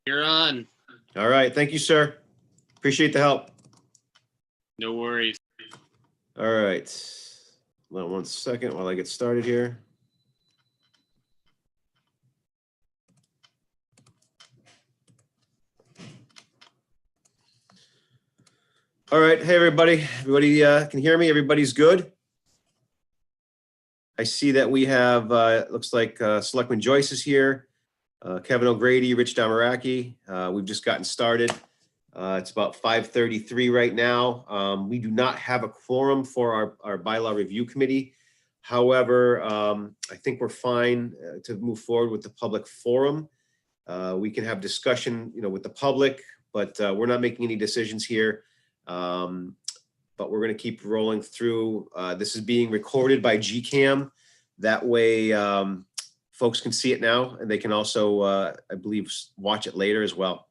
You're on. All right. Thank you, sir. Appreciate the help. No worries. All right. Hold on 1 second while I get started here. All right. Hey, everybody. Everybody can hear me? Everybody's good? I see that we have, looks like Selectman Joyce is here, Kevin O'Grady, Rich Damaraki. We've just gotten started. It's about 5:33 right now. We do not have a quorum for our bylaw review committee. However, I think we're fine to move forward with the public forum. We can have discussion, with the public, but we're not making any decisions here. But we're going to keep rolling through. This is being recorded by GCam. That way, folks can see it now, and they can also, I believe, watch it later as well.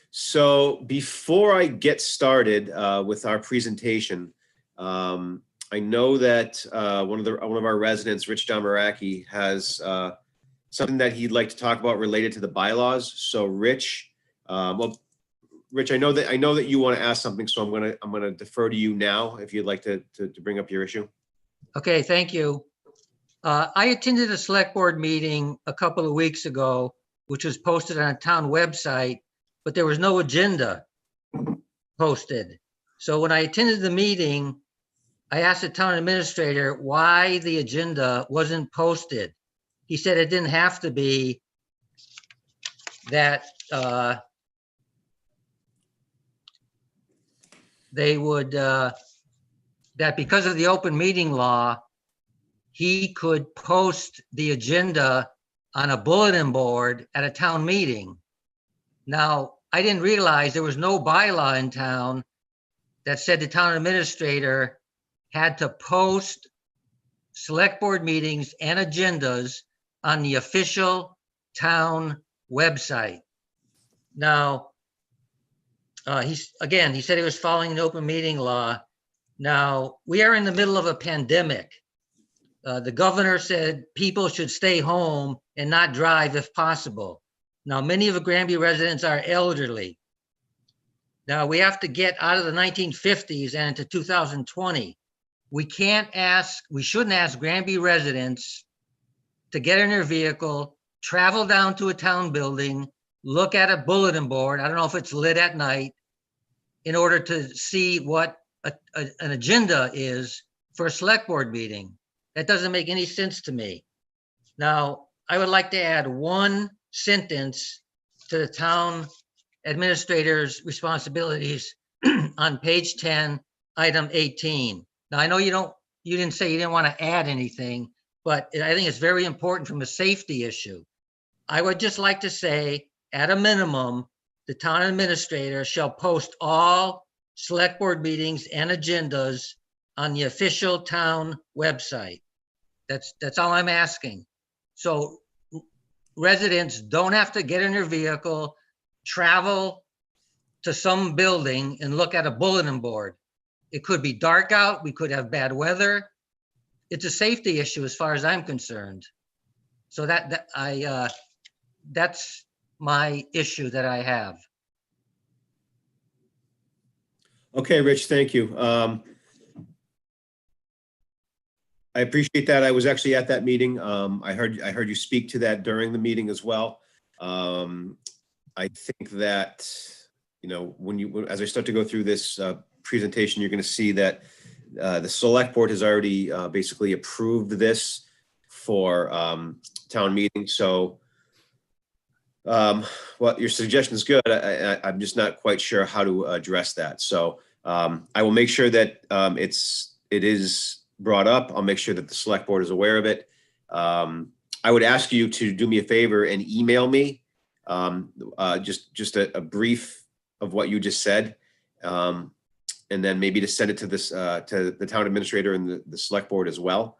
So before I get started with our presentation, I know that one of our residents, Rich Damaraki, has something that he'd like to talk about related to the bylaws. So Rich, Rich, I know that you want to ask something, so I'm gonna defer to you now if you'd like to bring up your issue. Okay, thank you. I attended a select board meeting a couple of weeks ago, which was posted on a town website, but there was no agenda posted. So when I attended the meeting, I asked the town administrator why the agenda wasn't posted. He said it didn't have to be, that they would, that because of the open meeting law, he could post the agenda on a bulletin board at a town meeting. Now, I didn't realize there was no bylaw in town that said the town administrator had to post select board meetings and agendas on the official town website. Now, he said he was following the open meeting law. Now, we are in the middle of a pandemic. The governor said people should stay home and not drive if possible. Now, many of the Granby residents are elderly. Now, we have to get out of the 1950s and into 2020. We shouldn't ask Granby residents to get in their vehicle, travel down to a town building, look at a bulletin board, I don't know if it's lit at night, in order to see what an agenda is for a select board meeting. That doesn't make any sense to me. Now, I would like to add one sentence to the town administrator's responsibilities on page 10, item 18. Now, I know you didn't say you didn't want to add anything, but I think it's very important from a safety issue. I would just like to say, at a minimum, the town administrator shall post all select board meetings and agendas on the official town website. That's all I'm asking. So residents don't have to get in their vehicle, travel to some building and look at a bulletin board. It could be dark out. We could have bad weather. It's a safety issue as far as I'm concerned. So that's my issue that I have. Okay, Rich, thank you. I appreciate that. I was actually at that meeting. I heard you speak to that during the meeting as well. I think that, as I start to go through this presentation, you're going to see that the select board has already basically approved this for town meeting. So well, your suggestion is good. I'm just not quite sure how to address that. So I will make sure that it is brought up. I'll make sure that the select board is aware of it. I would ask you to do me a favor and email me just a brief of what you just said, and then maybe to send it to this to the town administrator and the select board as well.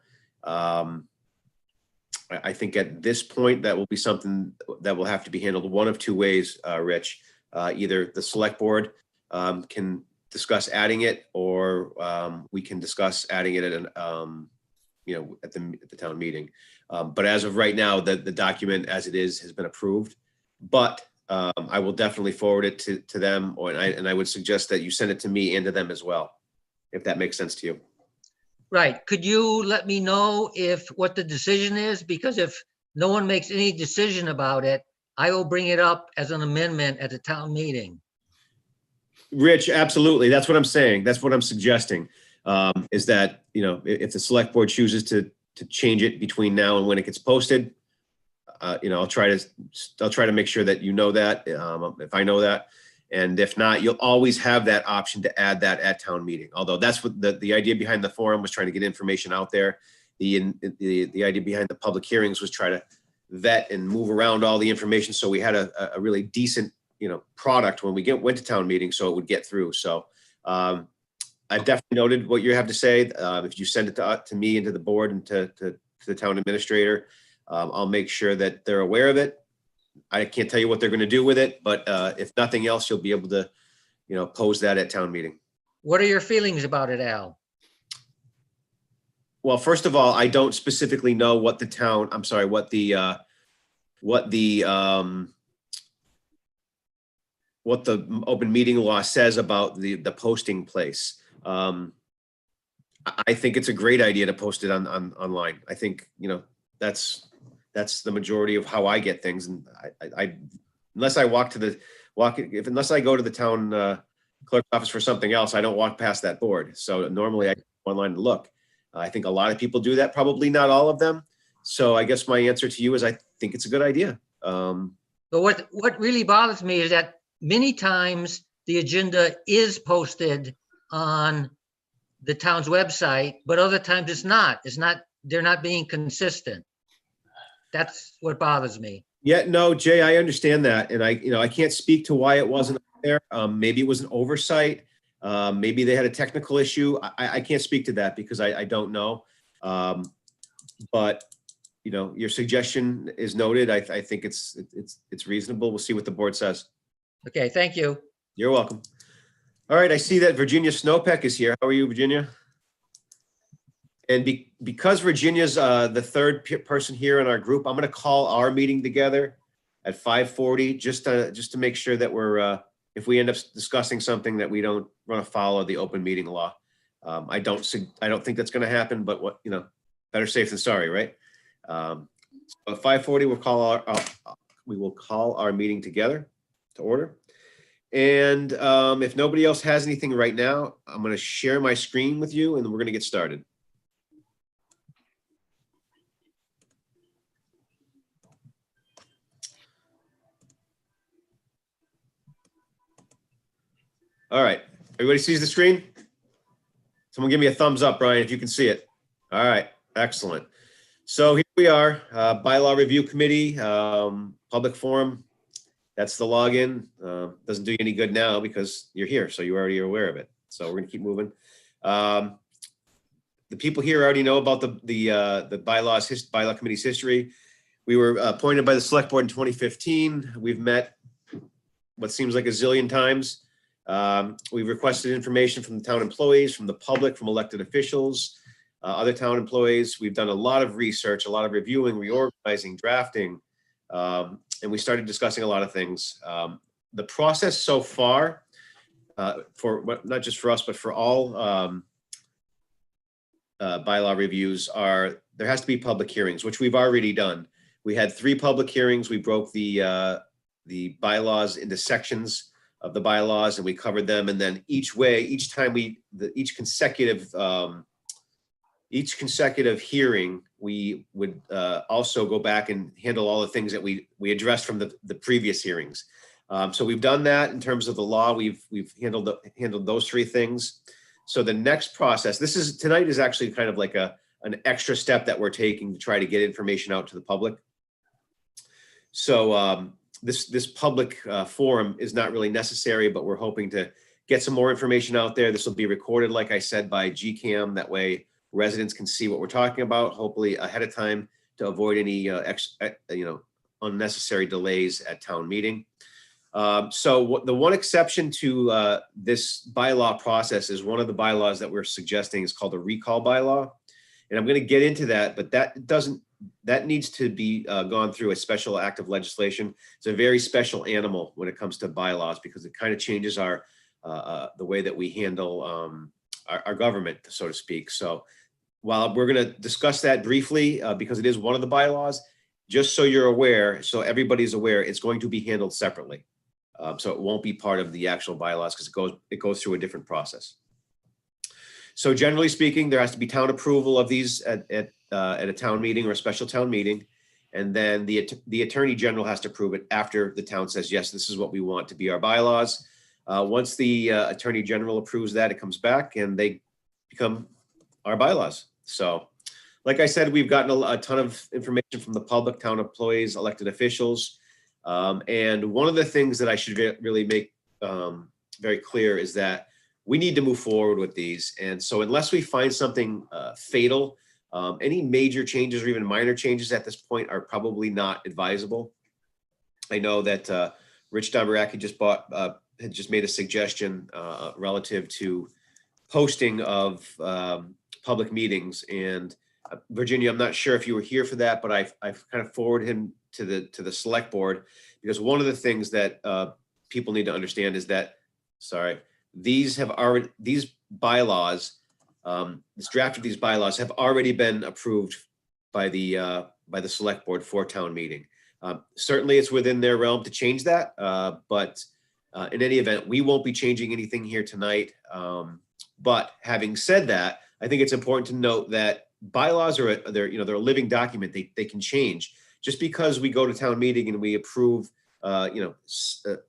I think at this point that will be something that will have to be handled one of two ways, Rich. Either the select board can discuss adding it, or we can discuss adding it at at the town meeting. But as of right now, the document as it is has been approved. But I will definitely forward it to them, and I would suggest that you send it to me and to them as well, if that makes sense to you. Right. Could you let me know what the decision is? Because if no one makes any decision about it, I will bring it up as an amendment at the town meeting. Rich, absolutely. That's what I'm saying. That's what I'm suggesting, is that, if the select board chooses to change it between now and when it gets posted, I'll try to make sure that you know that, if I know that. And if not, you'll always have that option to add that at town meeting. Although that's what the idea behind the forum was, trying to get information out there. The idea behind the public hearings was try to vet and move around all the information, so we had a really decent, product when we went to town meeting, so it would get through. So I definitely noted what you have to say. If you send it to me and to the board and to the town administrator, I'll make sure that they're aware of it. I can't tell you what they're going to do with it, but if nothing else, you'll be able to, pose that at town meeting. What are your feelings about it, Al? Well, first of all, I don't specifically know what the open meeting law says about the posting place. I think it's a great idea to post it online. I think, that's the majority of how I get things. And unless I go to the town clerk's office for something else, I don't walk past that board. So normally I go online to look. I think a lot of people do that, probably not all of them. So I guess my answer to you is I think it's a good idea. But what really bothers me is that many times the agenda is posted on the town's website, but other times it's not. They're not being consistent. That's what bothers me. Yeah, no, Jay, I understand that. And I can't speak to why it wasn't there. Maybe it was an oversight. Maybe they had a technical issue. I can't speak to that because I don't know. But your suggestion is noted. I think it's reasonable. We'll see what the board says. Okay, thank you. You're welcome. All right, I see that Virginia Snowpeck is here. How are you, Virginia? And because Virginia's the third person here in our group, I'm going to call our meeting together at 5:40 just to make sure that we're if we end up discussing something that we don't run afoul of the open meeting law. I don't think that's going to happen, but better safe than sorry, right? So at 5:40 we will call our meeting together to order. And if nobody else has anything right now, I'm going to share my screen with you and we're going to get started. All right, everybody sees the screen? Someone give me a thumbs up, Brian, if you can see it. All right, excellent. So here we are, Bylaw Review Committee, public forum. That's the login. Doesn't do you any good now because you're here, so you already are aware of it. So we're gonna keep moving. The people here already know about the Bylaw Committee's history. We were appointed by the Select Board in 2015. We've met what seems like a zillion times. We've requested information from the town employees, from the public, from elected officials, other town employees. We've done a lot of research, a lot of reviewing, reorganizing, drafting, and we started discussing a lot of things. The process so far, not just for us, but for all bylaw reviews, there has to be public hearings, which we've already done. We had 3 public hearings. We broke the bylaws into sections of the bylaws and we covered them. And then each consecutive hearing, we would also go back and handle all the things that we addressed from the previous hearings. So we've done that in terms of the law. We've handled those 3 things. So the next process, tonight is actually kind of like an extra step that we're taking to try to get information out to the public. So this public forum is not really necessary, but we're hoping to get some more information out there. This will be recorded, like I said, by GCam. That way residents can see what we're talking about, hopefully ahead of time, to avoid any unnecessary delays at town meeting. So the one exception to this bylaw process is one of the bylaws that we're suggesting is called a recall bylaw. And I'm going to get into that, but that needs to be gone through a special act of legislation. It's a very special animal when it comes to bylaws because it kind of changes the way that we handle our government, so to speak. So while we're going to discuss that briefly because it is one of the bylaws, just so you're aware, so everybody's aware, it's going to be handled separately. So it won't be part of the actual bylaws because it goes through a different process. So generally speaking, there has to be town approval of these at a town meeting or a special town meeting. And then the Attorney General has to approve it after the town says, yes, this is what we want to be our bylaws. Once the Attorney General approves that, it comes back and they become our bylaws. So like I said, we've gotten a ton of information from the public, town employees, elected officials. And one of the things that I should really make very clear is that we need to move forward with these. And so unless we find something fatal, any major changes or even minor changes at this point are probably not advisable. I know that Rich Dombrowski had just made a suggestion relative to posting of public meetings. And Virginia, I'm not sure if you were here for that, but I've kind of forwarded him to the select board because one of the things that people need to understand is that, these bylaws, this draft of these bylaws have already been approved by the select board for town meeting. Certainly it's within their realm to change that, but in any event, we won't be changing anything here tonight. But having said that, I think it's important to note that bylaws they're a living document. They can change. Just because we go to town meeting and we approve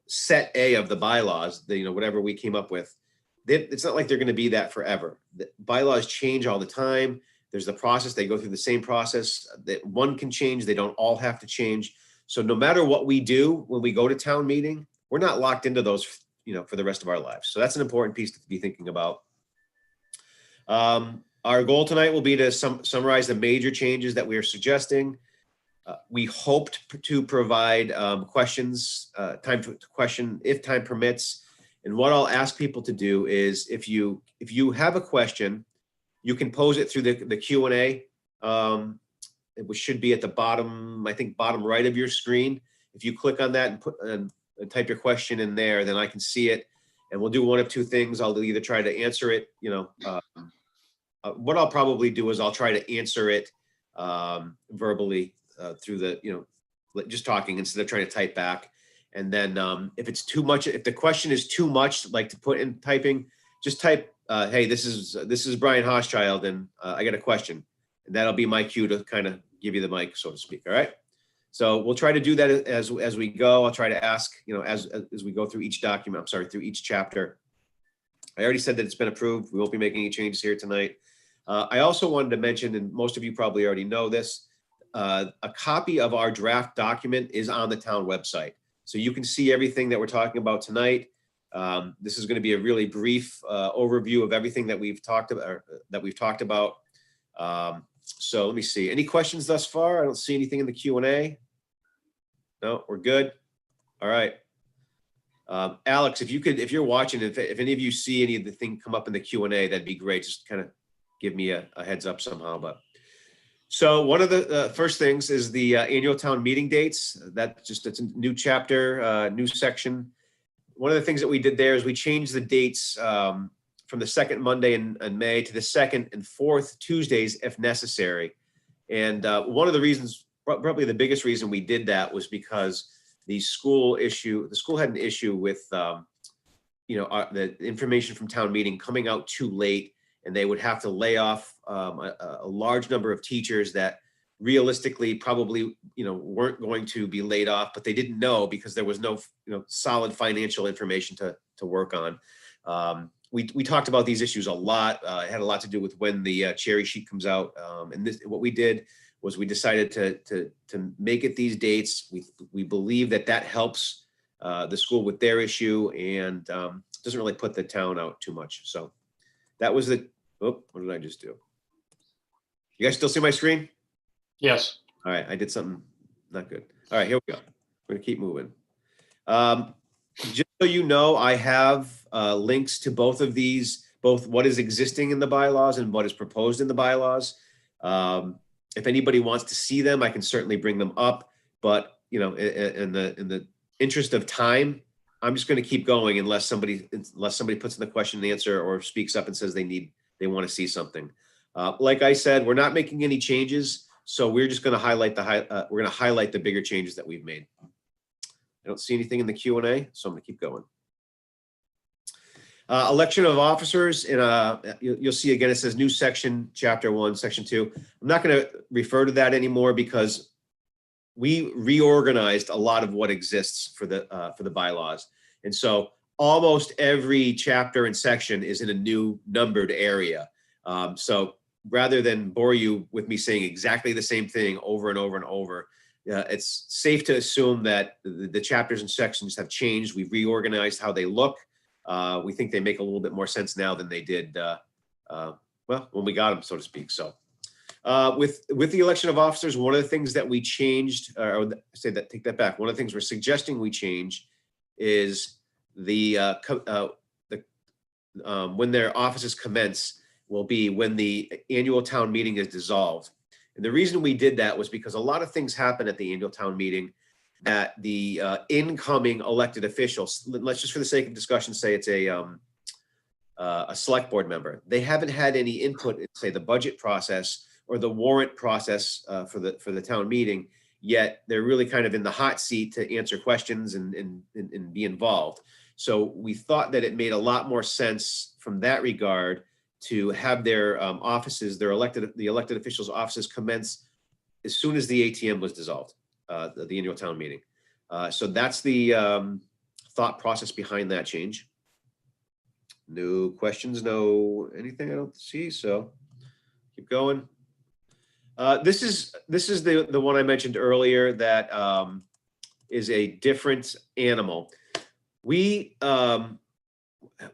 set A of the bylaws, whatever we came up with, it's not like they're going to be that forever. The bylaws change all the time. There's the process. They go through the same process. That one can change. They don't all have to change. So no matter what we do when we go to town meeting, we're not locked into those, for the rest of our lives. So that's an important piece to be thinking about. Our goal tonight will be to summarize the major changes that we are suggesting. We hoped to provide questions, time to question if time permits. And what I'll ask people to do is if you have a question, you can pose it through the Q&A. It should be at the bottom, I think bottom right of your screen. If you click on that and type your question in there, then I can see it. And we'll do one of two things. I'll either try to answer it, what I'll probably do is I'll try to answer it verbally through the, just talking instead of trying to type back. And then if it's too much, if the question is too much, like to put in typing, just type, hey, this is Brian Hochschild and I got a question. And that'll be my cue to kind of give you the mic, so to speak. All right. So we'll try to do that as we go. I'll try to ask, as we go through each document, through each chapter. I already said that it's been approved. We won't be making any changes here tonight. I also wanted to mention, and most of you probably already know this, a copy of our draft document is on the town website. So you can see everything that we're talking about tonight. This is going to be a really brief overview of everything that we've talked about. So let me see. Any questions thus far? I don't see anything in the Q&A. No, we're good. All right. Alex, if you're watching, if any of you see any of the thing come up in the Q&A, that'd be great. Just kind of give me a heads up somehow. But so one of the first things is the annual town meeting dates. It's a new chapter, new section. One of the things that we did there is we changed the dates from the second Monday in May to the second and fourth Tuesdays if necessary. And one of the reasons, probably the biggest reason we did that was because the school had an issue with the information from town meeting coming out too late, and they would have to lay off a large number of teachers that realistically probably weren't going to be laid off, but they didn't know because there was no solid financial information to work on. We talked about these issues a lot. It had a lot to do with when the cherry sheet comes out, and what we did was we decided to make it these dates. We believe that helps the school with their issue and doesn't really put the town out too much. So that was what did I just do? You guys still see my screen? Yes. All right, I did something not good. All right, here we go. We're gonna keep moving. Just so you know, I have links to both of these, both what is existing in the bylaws and what is proposed in the bylaws. If anybody wants to see them, I can certainly bring them up, but you know, in the interest of time, I'm just going to keep going unless somebody puts in the question and answer or speaks up and says they want to see something. Like I said, we're not making any changes, so we're just going to highlight the bigger changes that we've made. I don't see anything in the Q&A, so I'm going to keep going. Election of officers, and you'll see again, it says new section, chapter 1, section 2. I'm not going to refer to that anymore because we reorganized a lot of what exists for the bylaws. And so almost every chapter and section is in a new numbered area. So rather than bore you with me saying exactly the same thing over and over and over, it's safe to assume that the chapters and sections have changed. We've reorganized how they look. We think they make a little bit more sense now than they did, well, when we got them, so to speak. So with the election of officers, one of the things that we changed, or take that back. One of the things we're suggesting we change is when their offices commence will be when the annual town meeting is dissolved. And the reason we did that was because a lot of things happen at the annual town meeting that the incoming elected officials, let's just for the sake of discussion say it's a select board member. They haven't had any input in, say, the budget process or the warrant process for the town meeting, yet they're really kind of in the hot seat to answer questions and be involved. So we thought that it made a lot more sense from that regard to have their offices, the elected officials' offices commence as soon as the ATM was dissolved, the annual town meeting. So that's the thought process behind that change. No questions, no anything I don't see, so keep going. This is the one I mentioned earlier that is a different animal. It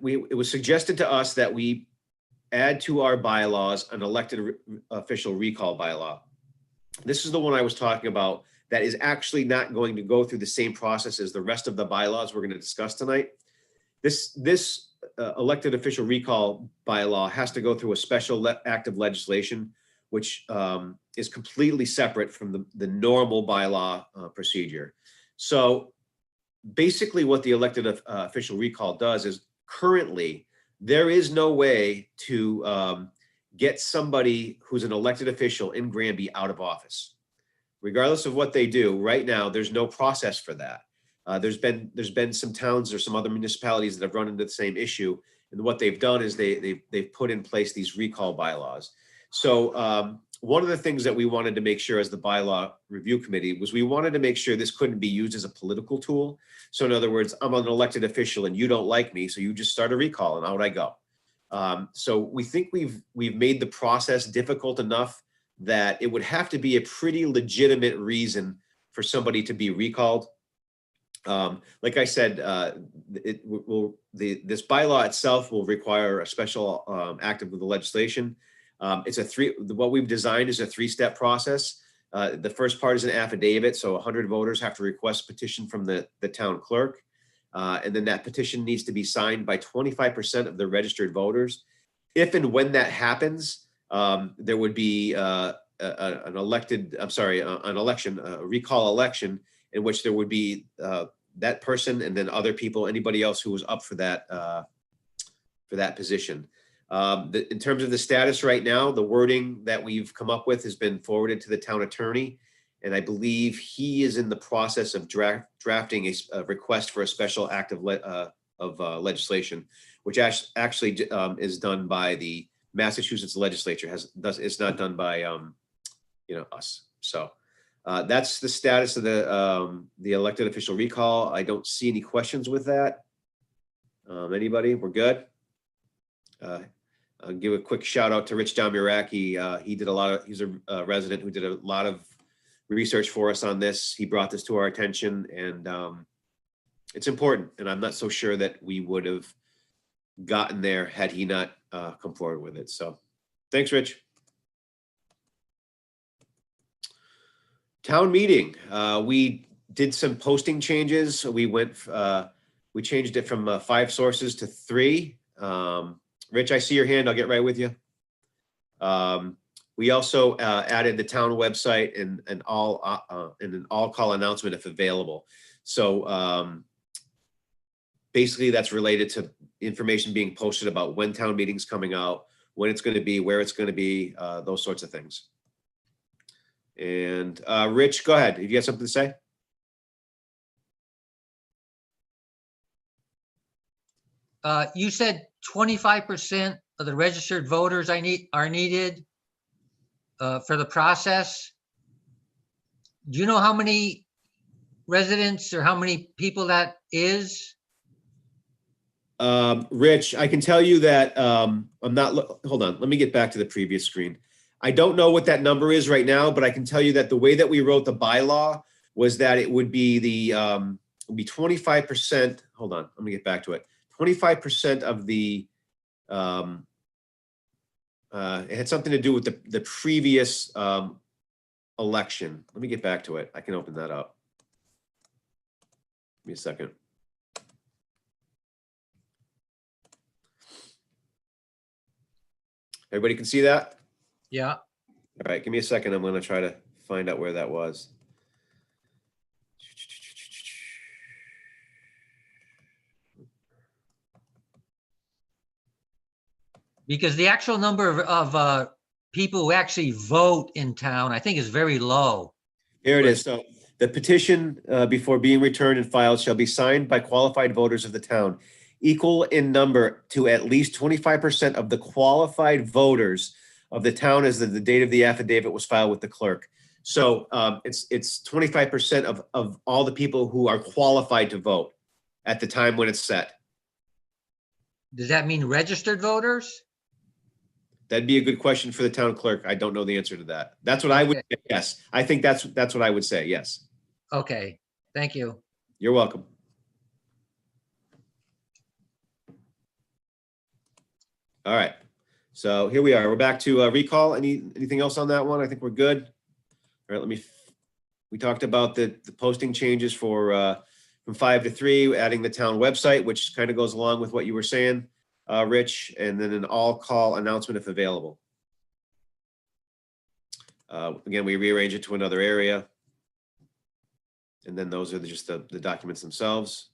was suggested to us that we add to our bylaws an elected official recall bylaw. This is the one I was talking about that is actually not going to go through the same process as the rest of the bylaws we're going to discuss tonight. This elected official recall bylaw has to go through a special act of legislation, which is completely separate from the normal bylaw procedure. So basically what the elected official recall does is currently there is no way to get somebody who's an elected official in Granby out of office. Regardless of what they do, right now, there's no process for that. There's been some towns or some other municipalities that have run into the same issue. And what they've done is they've put in place these recall bylaws. So one of the things that we wanted to make sure as the bylaw review committee was we wanted to make sure this couldn't be used as a political tool. So in other words, I'm an elected official and you don't like me, so you just start a recall and out I go. So we think we've made the process difficult enough that it would have to be a pretty legitimate reason for somebody to be recalled. Like I said, this bylaw itself will require a special act of the legislation. What we've designed is a 3-step process. The first part is an affidavit. So 100 voters have to request petition from the town clerk. And then that petition needs to be signed by 25% of the registered voters. If and when that happens, there would be a recall election in which there would be that person and then other people, anybody else who was up for that position. In terms of the status right now, the wording that we've come up with has been forwarded to the town attorney. And I believe he is in the process of drafting a request for a special act of legislation, which actually is done by the Massachusetts legislature. It's not done by us. So that's the status of the elected official recall. I don't see any questions with that. Anybody? We're good. I'll give a quick shout out to Rich Damiraki. He's a resident who did a lot of research for us on this. He brought this to our attention, and it's important. And I'm not so sure that we would have gotten there had he not come forward with it. So thanks, Rich. Town meeting. We did some posting changes. We changed it from 5 sources to 3. Rich, I see your hand. I'll get right with you. We also added the town website and an all call announcement if available. So basically that's related to information being posted about when town meeting's coming out, when it's going to be, where it's going to be, those sorts of things. And Rich, go ahead. If you have something to say. You said 25% of the registered voters are needed for the process. Do you know how many residents or how many people that is? Rich, I can tell you that I'm not, hold on, let me get back to the previous screen. I don't know what that number is right now, but I can tell you that the way that we wrote the bylaw was that it would be the, would be 25%. Hold on, let me get back to it. 25% of the, it had something to do with the previous election. Let me get back to it. I can open that up. Give me a second. Everybody can see that? Yeah. All right, give me a second. I'm going to try to find out where that was. Because the actual number of people who actually vote in town, I think is very low. Here it is. So the petition before being returned and filed shall be signed by qualified voters of the town, equal in number to at least 25% of the qualified voters of the town as the date of the affidavit was filed with the clerk. So it's 25% of all the people who are qualified to vote at the time when it's set. Does that mean registered voters? That'd be a good question for the town clerk. I don't know the answer to that. That's what I would say. Yes. I think that's what I would say. Yes. Okay, thank you. You're welcome. All right. So here we are. We're back to recall. Anything else on that one? I think we're good. All right. We talked about the posting changes for from 5 to 3, adding the town website, which kind of goes along with what you were saying, Rich, and then an all call announcement if available. Again, we rearrange it to another area. And then those are just the documents themselves.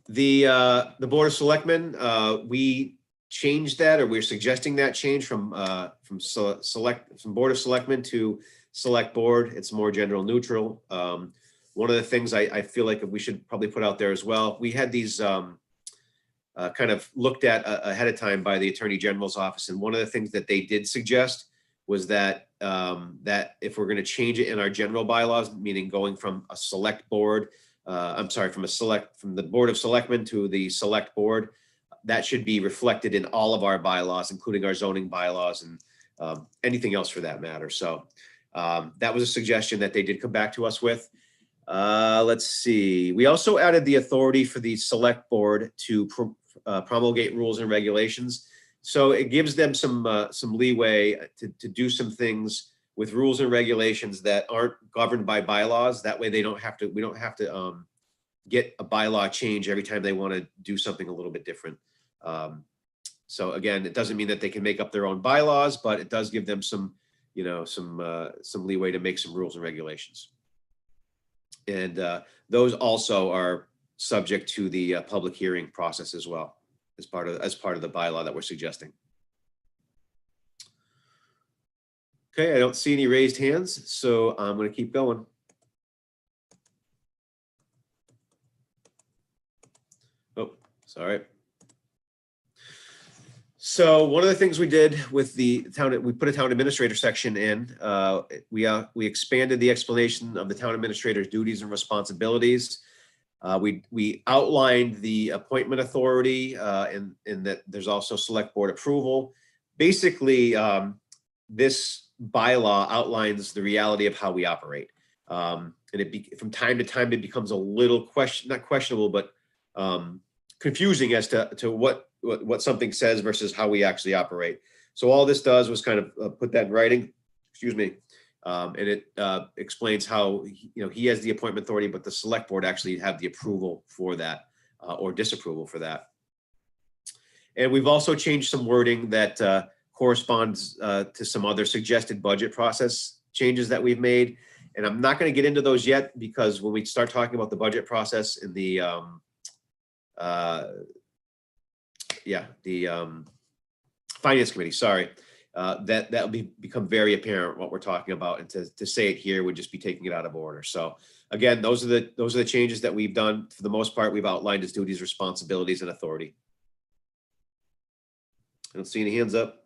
The Board of Selectmen, we changed that, or we're suggesting that change from Board of Selectmen to Select Board. It's more general neutral. One of the things I feel like we should probably put out there as well, we had these kind of looked at ahead of time by the Attorney General's office, and one of the things that they did suggest was that that if we're going to change it in our general bylaws, meaning going from a select board, from the Board of Selectmen to the Select Board, that should be reflected in all of our bylaws, including our zoning bylaws and anything else for that matter. So that was a suggestion that they did come back to us with. Let's see. We also added the authority for the Select Board to promulgate rules and regulations. So it gives them some leeway to do some things with rules and regulations that aren't governed by bylaws. That way we don't have to get a bylaw change every time they want to do something a little bit different. So again, it doesn't mean that they can make up their own bylaws, but it does give them some leeway to make some rules and regulations. And those also are subject to the public hearing process as well, as part of the bylaw that we're suggesting. Okay, I don't see any raised hands, so I'm going to keep going. Oh, sorry. So one of the things we did with the town, we put a town administrator section in. We expanded the explanation of the town administrator's duties and responsibilities. We outlined the appointment authority and that there's also select board approval. Basically, this bylaw outlines the reality of how we operate. And from time to time, it becomes a little not questionable, but confusing as to what something says versus how we actually operate. So all this does was kind of put that in writing, excuse me. And it explains how, he has the appointment authority, but the select board actually have the approval for that or disapproval for that. And we've also changed some wording that corresponds to some other suggested budget process changes that we've made. And I'm not going to get into those yet, because when we start talking about the budget process in the Finance Committee, sorry, that'll become very apparent what we're talking about, and to say it here would just be taking it out of order. So again, those are the changes that we've done. For the most part, we've outlined his duties, responsibilities, and authority. I don't see any hands up.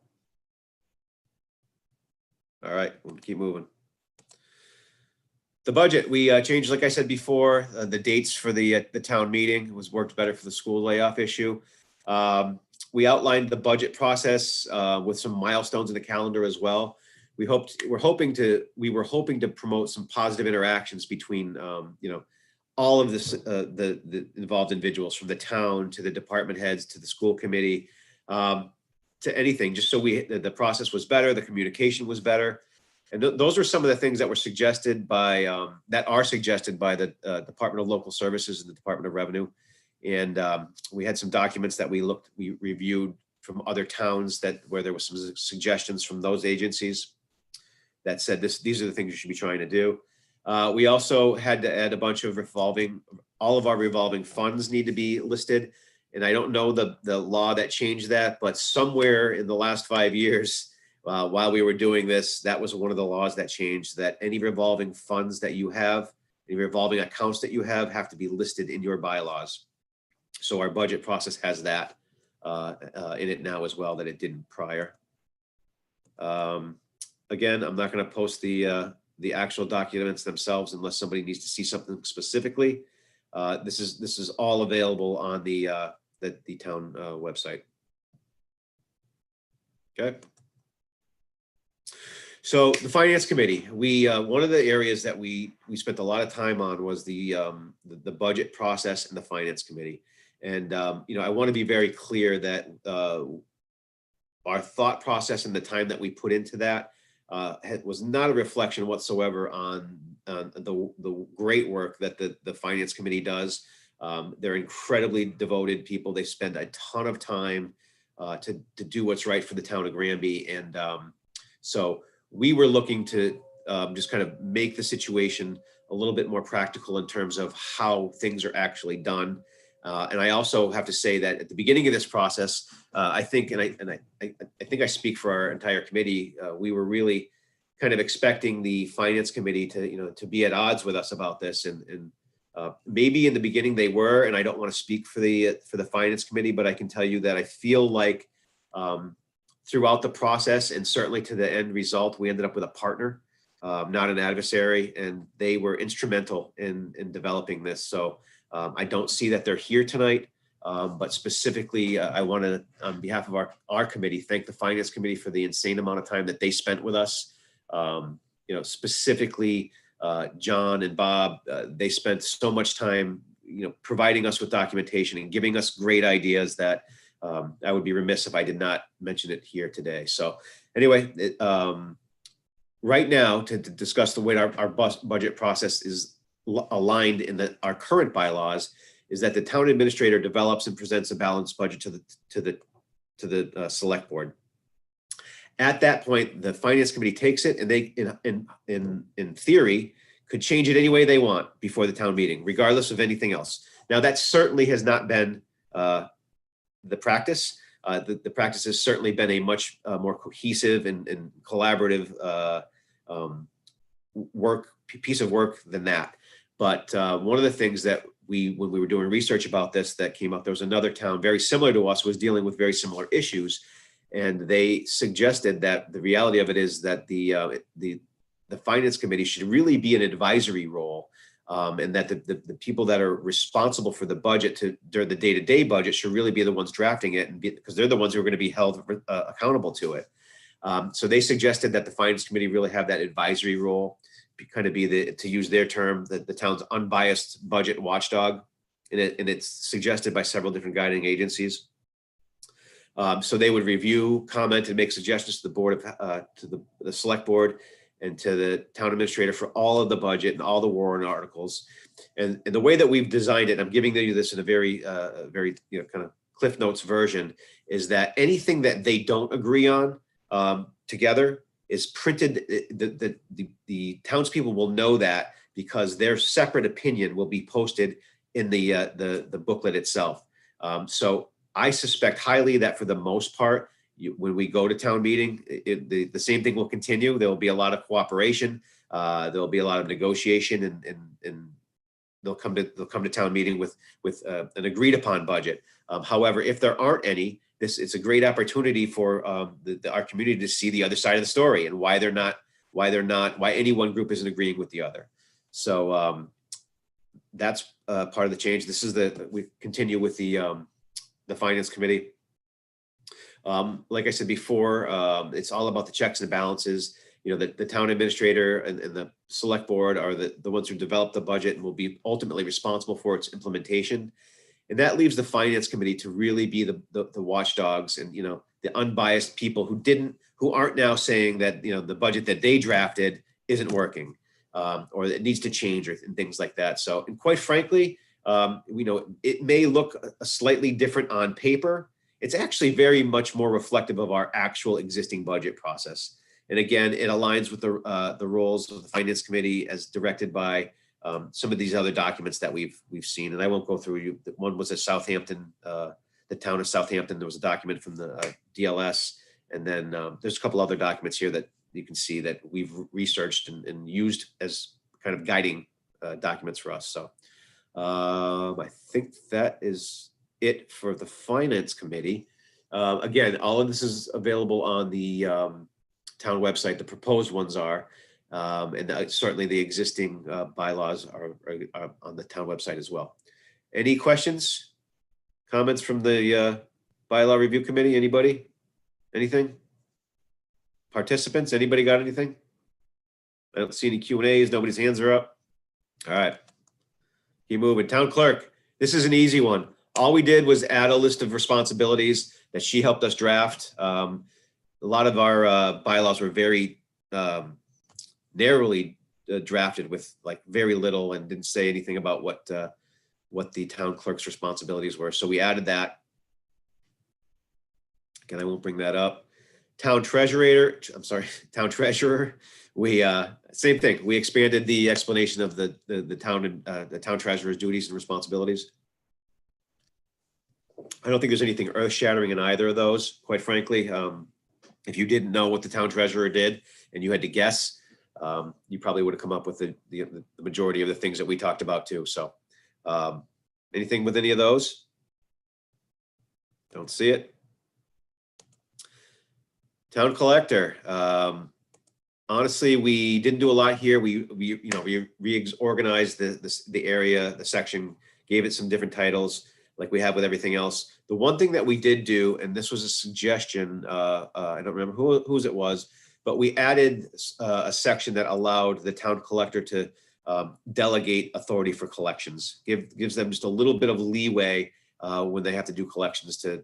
All right, we'll keep moving. The budget, we changed, like I said before, the dates for the town meeting. It was worked better for the school layoff issue. We outlined the budget process with some milestones in the calendar as well. We were hoping to promote some positive interactions between all of this the involved individuals, from the town to the department heads to the school committee, to anything, just so the process was better, the communication was better. And those are some of the things that were suggested by the Department of Local Services and the Department of Revenue. And we had some documents that we reviewed from other towns where there was some suggestions from those agencies that said these are the things you should be trying to do. We also had to add a bunch of all of our revolving funds need to be listed. And I don't know the law that changed that, but somewhere in the last 5 years, while we were doing this, that was one of the laws that changed, that any revolving funds that you have, any revolving accounts that you have to be listed in your bylaws. So our budget process has that in it now as well, that it didn't prior. Again, I'm not going to post the actual documents themselves unless somebody needs to see something specifically. This is all available on the town website. Okay. So the Finance Committee, one of the areas that we spent a lot of time on was the budget process and the Finance Committee. And I want to be very clear that our thought process and the time that we put into that was not a reflection whatsoever on the great work that the Finance Committee does. They're incredibly devoted people. They spend a ton of time to do what's right for the town of Granby. And so we were looking to just kind of make the situation a little bit more practical in terms of how things are actually done. And I also have to say that at the beginning of this process, I think I speak for our entire committee, we were really kind of expecting the Finance Committee to be at odds with us about this. And maybe in the beginning they were, and I don't want to speak for the Finance Committee, but I can tell you that I feel like throughout the process, and certainly to the end result, we ended up with a partner, not an adversary, and they were instrumental in developing this. So I don't see that they're here tonight, but specifically, I want to, on behalf of our committee, thank the Finance Committee for the insane amount of time that they spent with us. Specifically, John and Bob, they spent so much time, providing us with documentation and giving us great ideas that I would be remiss if I did not mention it here today. So anyway, right now to discuss the way our budget process is aligned in our current bylaws is that the town administrator develops and presents a balanced budget to the select board. At that point, the Finance Committee takes it, and they, in theory, could change it any way they want before the town meeting, regardless of anything else. Now, that certainly has not been the practice. The practice has certainly been a much more cohesive and collaborative piece of work than that. But one of the things that when we were doing research about this that came up, there was another town very similar to us was dealing with very similar issues. And they suggested that the reality of it is that the Finance Committee should really be an advisory role, and that the people that are responsible for the budget during the day-to-day budget should really be the ones drafting it, because they're the ones who are going to be held accountable to it. So they suggested that the Finance Committee really have that advisory role, kind of be to use their term, the town's unbiased budget watchdog, and it's suggested by several different guiding agencies. So they would review, comment, and make suggestions to the board to the select board and to the town administrator for all of the budget and all the warrant articles. And the way that we've designed it, I'm giving you this in a very kind of Cliff Notes version, is that anything that they don't agree on together is printed. The townspeople will know that because their separate opinion will be posted in the booklet itself. So I suspect highly that for the most part, when we go to town meeting, the same thing will continue. There will be a lot of cooperation. There will be a lot of negotiation, and they'll come to town meeting with an agreed upon budget. However, if there aren't any, it's a great opportunity for our community to see the other side of the story and why any one group isn't agreeing with the other. So that's part of the change. This is we continue with the finance committee. Like I said before, it's all about the checks and balances. You know, the town administrator and the select board are the ones who develop the budget and will be ultimately responsible for its implementation. And that leaves the finance committee to really be the watchdogs and, you know, the unbiased people who aren't now saying that, you know, the budget that they drafted isn't working, or it needs to change, and things like that. So, and quite frankly, we know it may look slightly different on paper. It's actually very much more reflective of our actual existing budget process. And again, it aligns with the roles of the finance committee as directed by some of these other documents that we've seen. And I won't go through. One was at Southampton, the town of Southampton. There was a document from the DLS, and then there's a couple other documents here that you can see that we've researched and used as kind of guiding documents for us. So I think that is it for the finance committee. Again, all of this is available on the town website. The proposed ones are, and certainly the existing bylaws are on the town website as well. Any questions, comments from the bylaw review committee? Anybody? Anything? Participants? Anybody got anything? I don't see any Q&As. Nobody's hands are up. All right. Keep moving. Town clerk. This is an easy one. All we did was add a list of responsibilities that she helped us draft. A lot of our bylaws were very narrowly drafted with like very little and didn't say anything about what the town clerk's responsibilities were. So we added that. Again, I won't bring that up. Town treasurer. We same thing. We expanded the explanation of the town treasurer's duties and responsibilities. I don't think there's anything earth-shattering in either of those, quite frankly. If you didn't know what the town treasurer did and you had to guess, you probably would have come up with the majority of the things that we talked about too. So anything with any of those? Don't see it. Town collector. Honestly, we didn't do a lot here. We reorganized the area, the section, gave it some different titles like we have with everything else. The one thing that we did do, and this was a suggestion, I don't remember whose it was, but we added a section that allowed the town collector to delegate authority for collections. Gives them just a little bit of leeway when they have to do collections to,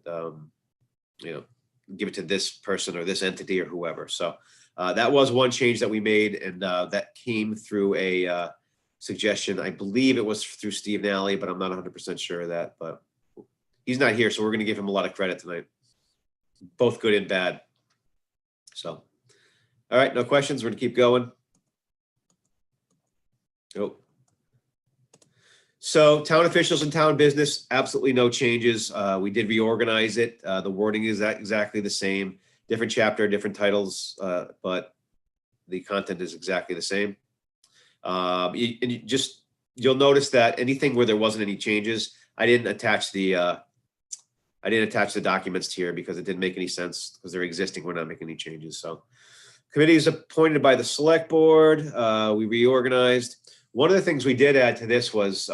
give it to this person or this entity or whoever. So that was one change that we made, and that came through a suggestion. I believe it was through Steve Nally, but I'm not 100% sure of that. But he's not here, so we're going to give him a lot of credit tonight. Both good and bad. So, all right, no questions. We're going to keep going. Oh. So town officials and town business, absolutely no changes. We did reorganize it. The wording is exactly the same. Different chapter, different titles, but the content is exactly the same. You'll notice that anything where there wasn't any changes, I didn't attach the documents here because it didn't make any sense because they're existing. We're not making any changes. So committee is appointed by the select board. We reorganized. One of the things we did add to this was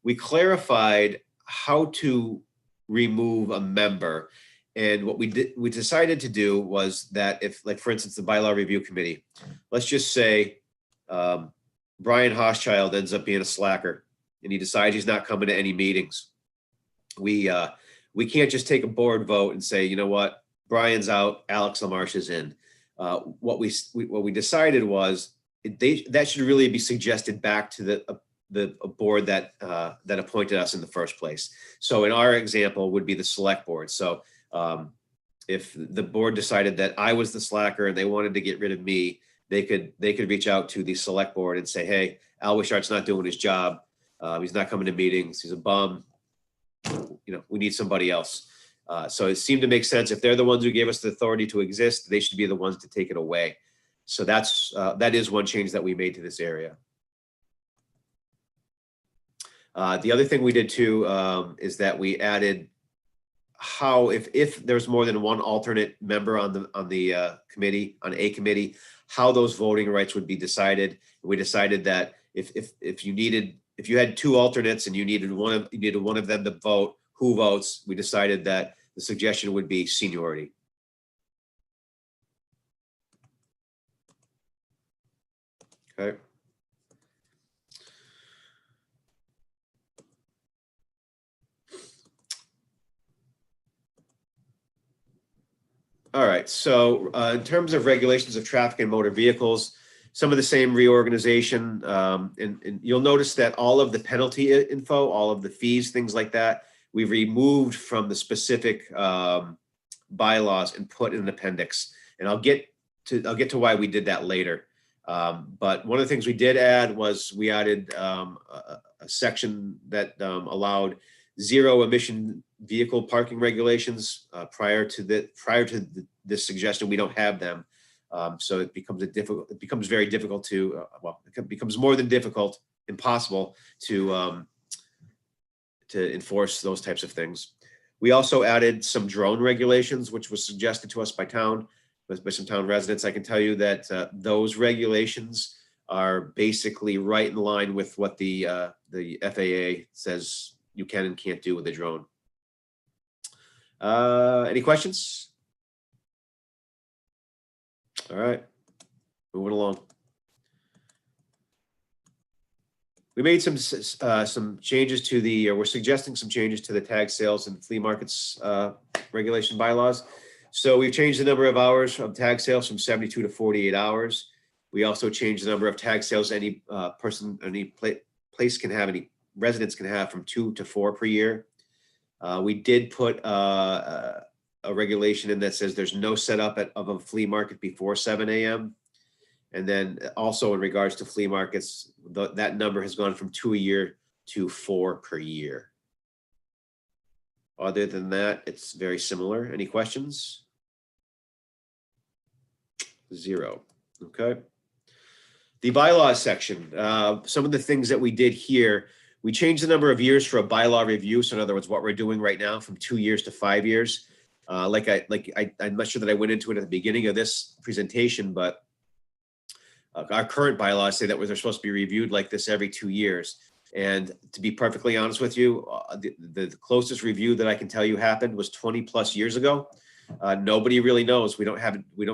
we clarified how to remove a member. And what we decided to do was that if, like, for instance, the bylaw review committee, let's just say Brian Hochschild ends up being a slacker and he decides he's not coming to any meetings. We can't just take a board vote and say, you know what, Brian's out, Alex LaMarche is in. What we decided was that should really be suggested back to the board that that appointed us in the first place. So in our example would be the select board. So if the board decided that I was the slacker and they wanted to get rid of me, they could reach out to the select board and say, hey, Al Wishart's not doing his job. He's not coming to meetings. He's a bum. You know, we need somebody else. So it seemed to make sense. If they're the ones who gave us the authority to exist, they should be the ones to take it away. So that is one change that we made to this area. The other thing we did too is that we added how if there's more than one alternate member on the committee, on a committee, how those voting rights would be decided. We decided that if you had two alternates and you needed one of them to vote, who votes? We decided that the suggestion would be seniority. Okay. All right, so in terms of regulations of traffic and motor vehicles, some of the same reorganization, and you'll notice that all of the penalty info, all of the fees, things like that, we've removed from the specific bylaws and put in an appendix. And I'll get to why we did that later. But one of the things we did add was we added a section that allowed zero emission vehicle parking regulations. Prior to this suggestion, we don't have them. So it becomes very difficult to, it becomes more than difficult, impossible to enforce those types of things. We also added some drone regulations, which was suggested to us by some town residents. I can tell you that those regulations are basically right in line with what the FAA says you can and can't do with a drone. Any questions? All right, moving along. We made some changes to the, we're suggesting some changes to the tag sales and flea markets regulation bylaws. So we've changed the number of hours of tag sales from 72 to 48 hours. We also changed the number of tag sales any person, any place can have, any residents can have, from 2 to 4 per year. We did put a regulation in that says there's no setup of a flea market before 7 a.m. And then also in regards to flea markets, that number has gone from 2 a year to 4 per year. Other than that, it's very similar. Any questions? Zero. Okay. The bylaws section. Some of the things that we did here, we changed the number of years for a bylaw review. So in other words, what we're doing right now, from 2 years to 5 years. I'm not sure that I went into it at the beginning of this presentation, but our current bylaws say that they're supposed to be reviewed like this every 2 years. And to be perfectly honest with you, the closest review that I can tell you happened was 20 plus years ago. Nobody really knows. We don't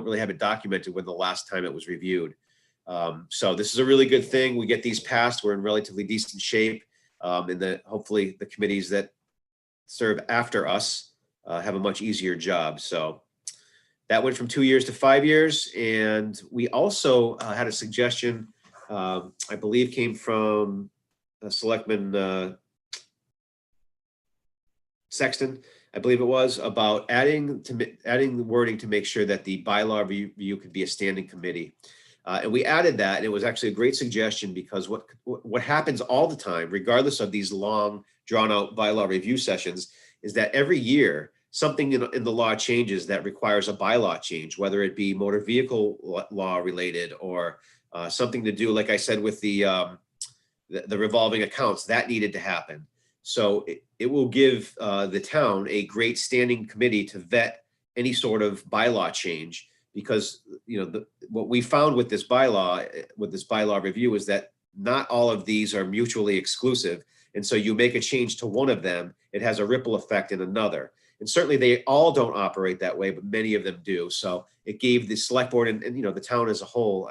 really have it documented when the last time it was reviewed. So this is a really good thing. We get these passed. We're in relatively decent shape. And hopefully the committees that serve after us have a much easier job. So that went from 2 years to 5 years. And we also had a suggestion, I believe came from Selectman Sexton, I believe it was, about adding the wording to make sure that the bylaw review could be a standing committee. And we added that, and it was actually a great suggestion, because what happens all the time, regardless of these long drawn out bylaw review sessions, is that every year something in the law changes that requires a bylaw change, whether it be motor vehicle law related or something to do, like I said, with the revolving accounts, that needed to happen. So it will give the town a great standing committee to vet any sort of bylaw change, because what we found with this bylaw review is that not all of these are mutually exclusive. And so you make a change to one of them, it has a ripple effect in another. And certainly they all don't operate that way, but many of them do. So it gave the select board and the town as a whole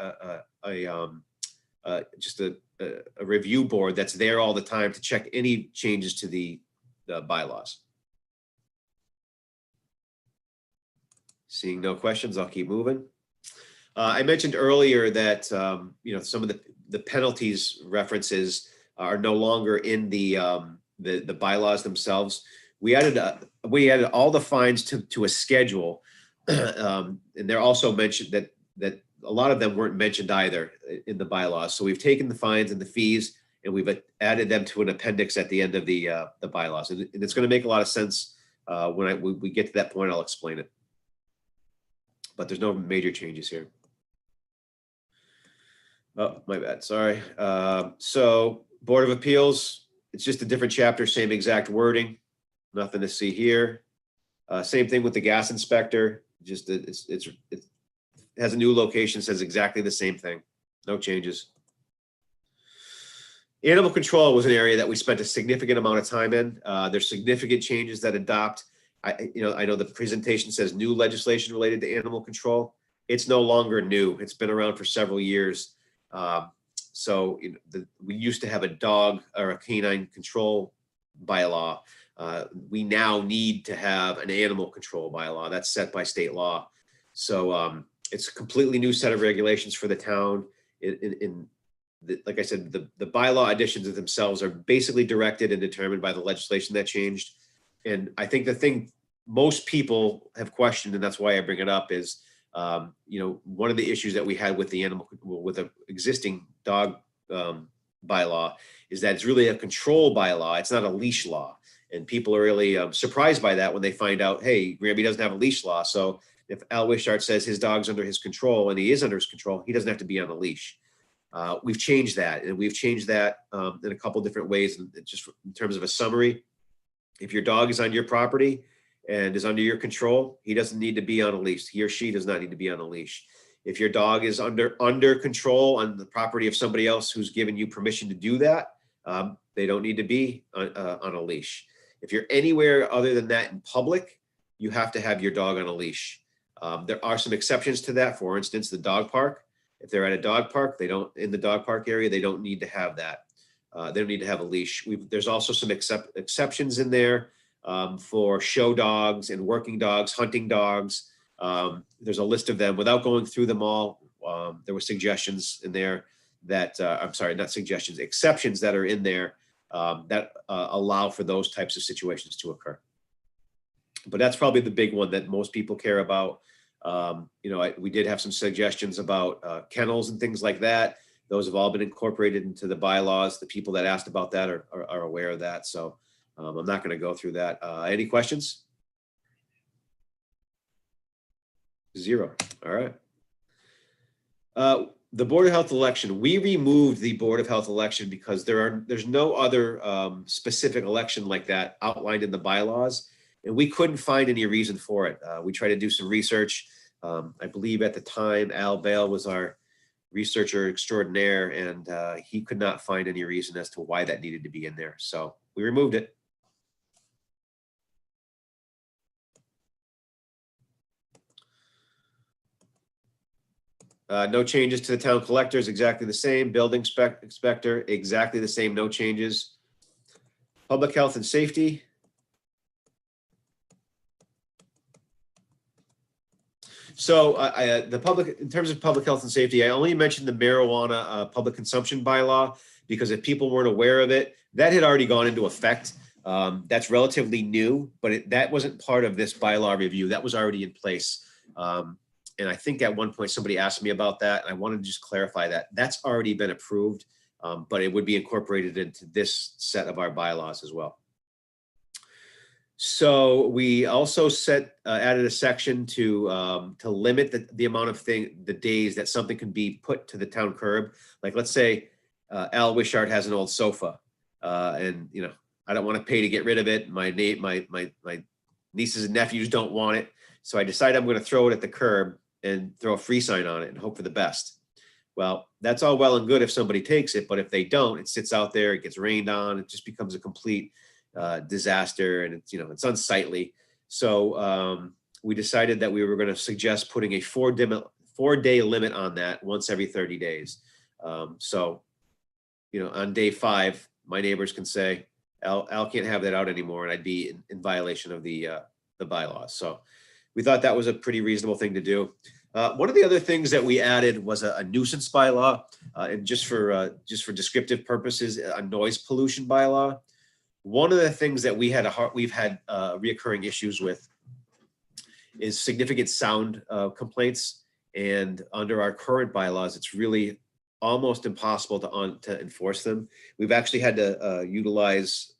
just a review board that's there all the time to check any changes to the bylaws. Seeing no questions, I'll keep moving. I mentioned earlier that some of the penalties references are no longer in the bylaws themselves. We added all the fines to a schedule. And they're also mentioned that a lot of them weren't mentioned either in the bylaws. So we've taken the fines and the fees and we've added them to an appendix at the end of the bylaws. And it's going to make a lot of sense when we get to that point. I'll explain it. But there's no major changes here. Oh, my bad. Sorry. So Board of Appeals, it's just a different chapter, same exact wording. Nothing to see here. Same thing with the gas inspector. Just it has a new location, says exactly the same thing. No changes. Animal control was an area that we spent a significant amount of time in. There's significant changes that adopt. I know the presentation says new legislation related to animal control. It's no longer new. It's been around for several years. So we used to have a dog or a canine control bylaw. We now need to have an animal control bylaw that's set by state law. So it's a completely new set of regulations for the town. Like I said, the bylaw additions themselves are basically directed and determined by the legislation that changed. And I think the thing most people have questioned, and that's why I bring it up, is one of the issues that we had with the existing dog bylaw is that it's really a control bylaw. It's not a leash law. And people are really surprised by that when they find out, hey, Granby doesn't have a leash law. So if Al Wishart says his dog's under his control and he is under his control, he doesn't have to be on a leash. We've changed that, and we've changed that in a couple different ways. And just in terms of a summary, if your dog is on your property and is under your control, he doesn't need to be on a leash. He or she does not need to be on a leash. If your dog is under control on the property of somebody else who's given you permission to do that, they don't need to be on a leash. If you're anywhere other than that in public, you have to have your dog on a leash. There are some exceptions to that. For instance, the dog park. If they're at a dog park, in the dog park area, they don't need to have that. They don't need to have a leash. There's also some exceptions in there for show dogs and working dogs, hunting dogs. There's a list of them. Without going through them all, there were suggestions in there that, I'm sorry, not suggestions, exceptions that are in there that allow for those types of situations to occur. But that's probably the big one that most people care about. We did have some suggestions about kennels and things like that. Those have all been incorporated into the bylaws. The people that asked about that are aware of that. So I'm not going to go through that. Any questions? Zero. All right. The Board of Health election. We removed the Board of Health election because there's no other specific election like that outlined in the bylaws. And we couldn't find any reason for it. We tried to do some research. I believe at the time, Al Bale was our researcher extraordinaire, and he could not find any reason as to why that needed to be in there. So we removed it. No changes to the town collectors, exactly the same. Building inspector, exactly the same, no changes. Public health and safety. So in terms of public health and safety, I only mentioned the marijuana public consumption bylaw because if people weren't aware of it, that had already gone into effect. That's relatively new, but that wasn't part of this bylaw review. That was already in place. And I think at one point somebody asked me about that. And I wanted to just clarify that that's already been approved, but it would be incorporated into this set of our bylaws as well. So we also added a section to limit the amount of the days that something can be put to the town curb. Like let's say Al Wishart has an old sofa, and I don't want to pay to get rid of it. My nieces and nephews don't want it, so I decided I'm going to throw it at the curb and throw a free sign on it and hope for the best. Well, that's all well and good if somebody takes it, but if they don't, it sits out there, it gets rained on, it just becomes a complete disaster, and it's unsightly. So we decided that we were going to suggest putting a 4-day limit on that once every 30 days. So on day 5, my neighbors can say, Al can't have that out anymore, and I'd be in violation of the bylaws. So we thought that was a pretty reasonable thing to do. One of the other things that we added was a nuisance bylaw, and just for descriptive purposes, a noise pollution bylaw. One of the things that we've had reoccurring issues with is significant sound complaints, and under our current bylaws, it's really almost impossible to enforce them. We've actually had to utilize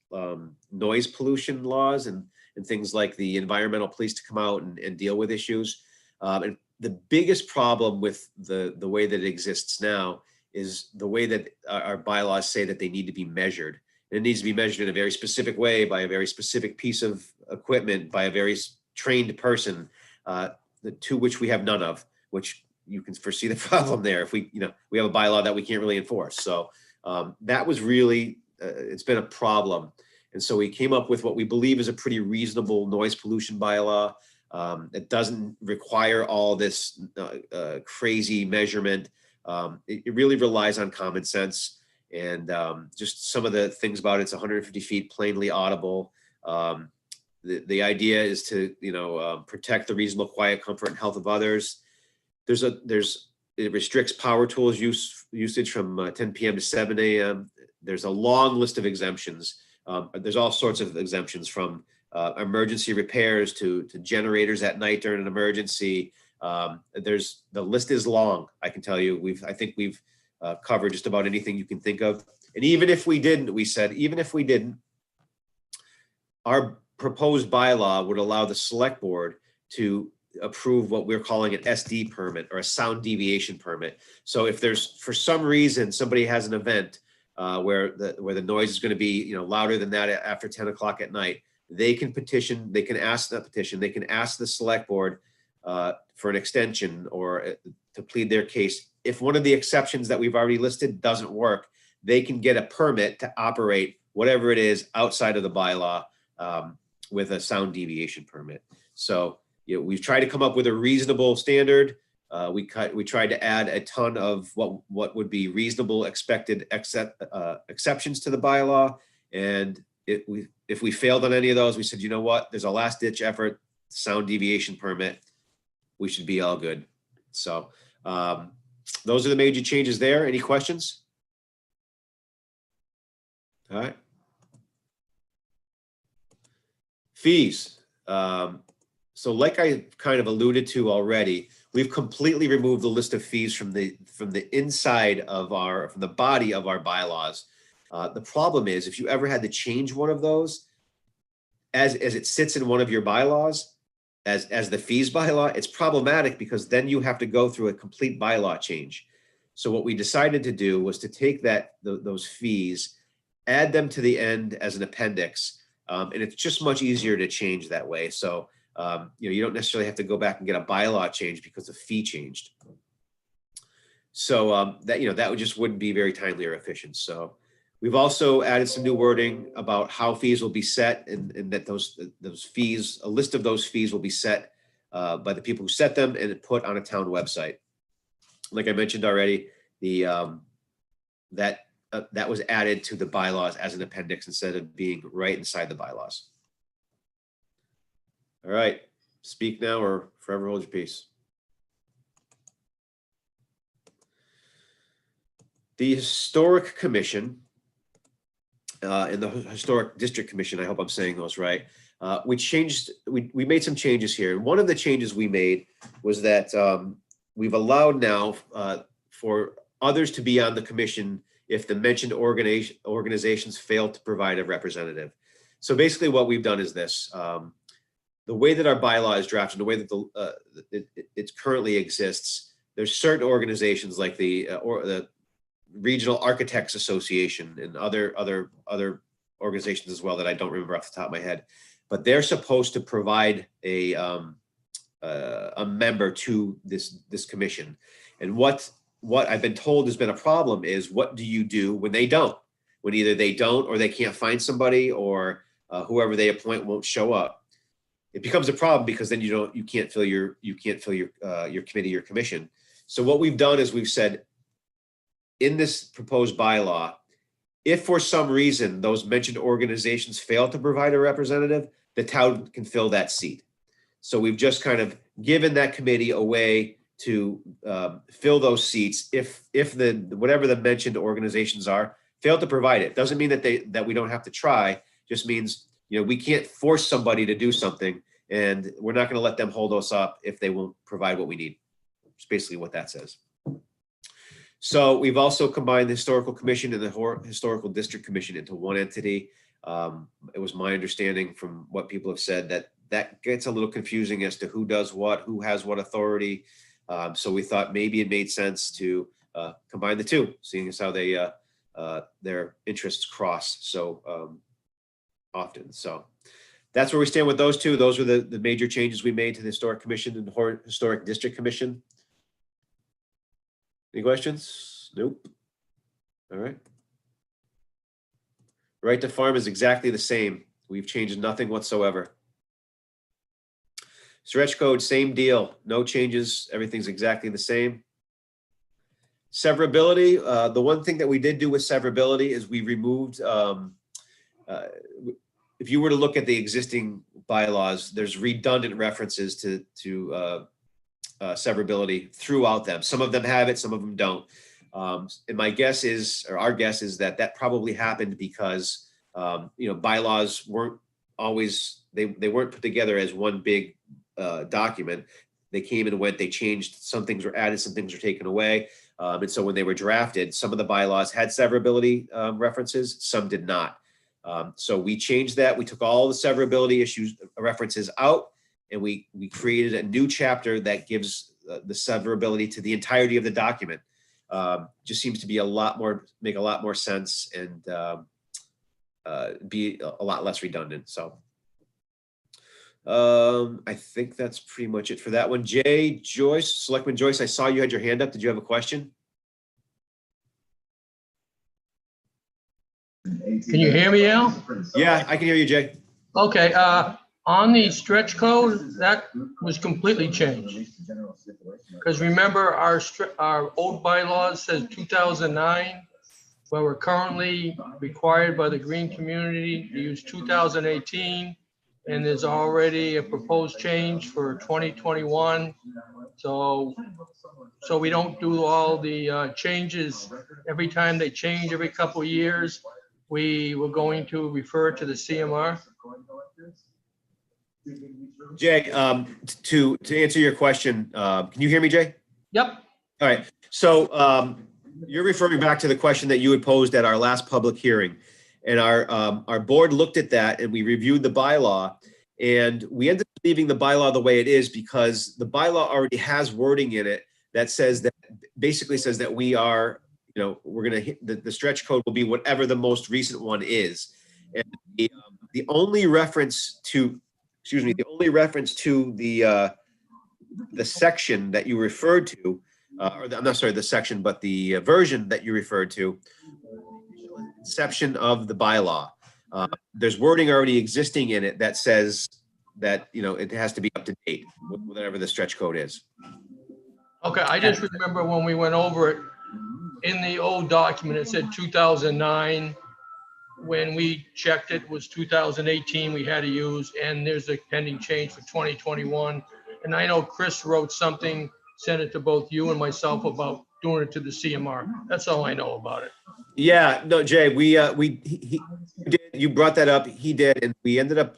noise pollution laws and things like the environmental police to come out and deal with issues. And the biggest problem with the way that it exists now is the way that our bylaws say that they need to be measured. And it needs to be measured in a very specific way by a very specific piece of equipment by a very trained person, to which we have none of, which you can foresee the problem there. If we have a bylaw that we can't really enforce. So that was really, it's been a problem. And so we came up with what we believe is a pretty reasonable noise pollution bylaw. It doesn't require all this crazy measurement. It really relies on common sense, and just some of the things about it. It's 150 feet, plainly audible. The idea is to protect the reasonable quiet, comfort, and health of others. It restricts power tools usage from 10 p.m. to 7 a.m. There's a long list of exemptions. There's all sorts of exemptions, from emergency repairs to generators at night during an emergency. The list is long. I can tell you, I think we've covered just about anything you can think of. And even if we didn't, our proposed bylaw would allow the select board to approve what we're calling an SD permit, or a sound deviation permit. So if there's, for some reason, somebody has an event where the noise is going to be louder than that after 10 o'clock at night, they can ask the select board for an extension, or to plead their case. If one of the exceptions that we've already listed doesn't work, they can get a permit to operate whatever it is outside of the bylaw with a sound deviation permit. So we've tried to come up with a reasonable standard. We tried to add a ton of what would be reasonable expected exceptions to the bylaw. And if we failed on any of those, we said, you know what, there's a last ditch effort, sound deviation permit. We should be all good. So those are the major changes there. Any questions? All right. Fees. So like I kind of alluded to already, we've completely removed the list of fees from the inside of from the body of our bylaws. The problem is, if you ever had to change one of those, as it sits in one of your bylaws, as the fees bylaw, it's problematic, because then you have to go through a complete bylaw change. So what we decided to do was to take those fees, add them to the end as an appendix, and it's just much easier to change that way. So you don't necessarily have to go back and get a bylaw change because the fee changed. So that just wouldn't be very timely or efficient. So we've also added some new wording about how fees will be set, and that those fees, a list of those fees will be set by the people who set them and put on a town website. Like I mentioned already, that was added to the bylaws as an appendix instead of being right inside the bylaws. All right, speak now or forever hold your peace. The Historic Commission and the Historic District Commission, I hope I'm saying those right. We made some changes here. And one of the changes we made was that we've allowed now for others to be on the commission if the mentioned organizations fail to provide a representative. So basically what we've done is this. The way that our bylaw is drafted, the way that it currently exists, there's certain organizations like the Regional Architects Association and other organizations as well that I don't remember off the top of my head, but they're supposed to provide a member to this commission. And what I've been told has been a problem is, what do you do when they don't? When either they don't, or they can't find somebody, or whoever they appoint won't show up. It becomes a problem, because then you can't fill your committee or commission. So what we've done is we've said, in this proposed bylaw, if for some reason those mentioned organizations fail to provide a representative, the town can fill that seat. So we've just kind of given that committee a way to fill those seats if the whatever the mentioned organizations are fail to provide it. Doesn't mean that we don't have to try. Just means, you know, we can't force somebody to do something, and we're not going to let them hold us up if they won't provide what we need. It's basically what that says. So we've also combined the Historical Commission and the Historical District Commission into one entity. It was my understanding from what people have said that gets a little confusing as to who does what, who has what authority. So we thought maybe it made sense to combine the two, seeing as how they their interests cross so often. So that's where we stand with those two. Those were the major changes we made to the Historic Commission and the Historic District Commission. Any questions? Nope. All right. Right to farm is exactly the same. We've changed nothing whatsoever. Stretch code, same deal. No changes. Everything's exactly the same. Severability. The one thing that we did do with severability is we removed, if you were to look at the existing bylaws, there's redundant references to severability throughout them. Some of them have it, some of them don't. And my guess is, or our guess is that probably happened because, you know, bylaws weren't always, they weren't put together as one big document. They came and went, they changed, some things were added, some things were taken away. And so when they were drafted, some of the bylaws had severability references, some did not. So we changed that. We took all the severability issues references out, and we created a new chapter that gives the severability to the entirety of the document. Just seems to be make a lot more sense and be a lot less redundant. So I think that's pretty much it for that one. Jay, Joyce, Selectman Joyce, I saw you had your hand up. Did you have a question? Can you hear me, Al? Yeah, I can hear you, Jay. Okay, on the stretch code, that was completely changed. Because remember, our old bylaws says 2009, but we're currently required by the green community to use 2018. And there's already a proposed change for 2021. So we don't do all the changes every time they change every couple of years. We were going to refer to the CMR. Jay, to answer your question, can you hear me, Jay? Yep. All right. So you're referring back to the question that you had posed at our last public hearing. And our board looked at that and we reviewed the bylaw, and we ended up leaving the bylaw the way it is because the bylaw already has wording in it that says that basically says that we are, you know, we're going to hit the stretch code will be whatever the most recent one is. And the only reference to, the section that you referred to, I'm not sorry, the section, but the version that you referred to, inception of the bylaw. There's wording already existing in it that says that, you know, it has to be up to date with whatever the stretch code is. Okay, I just remember when we went over it, in the old document, it said 2009. When we checked it was 2018 we had to use, and there's a pending change for 2021. And I know Chris wrote something, sent it to both you and myself about doing it to the CMR. That's all I know about it. Yeah, no, Jay, he did, you brought that up. He did, and we ended up.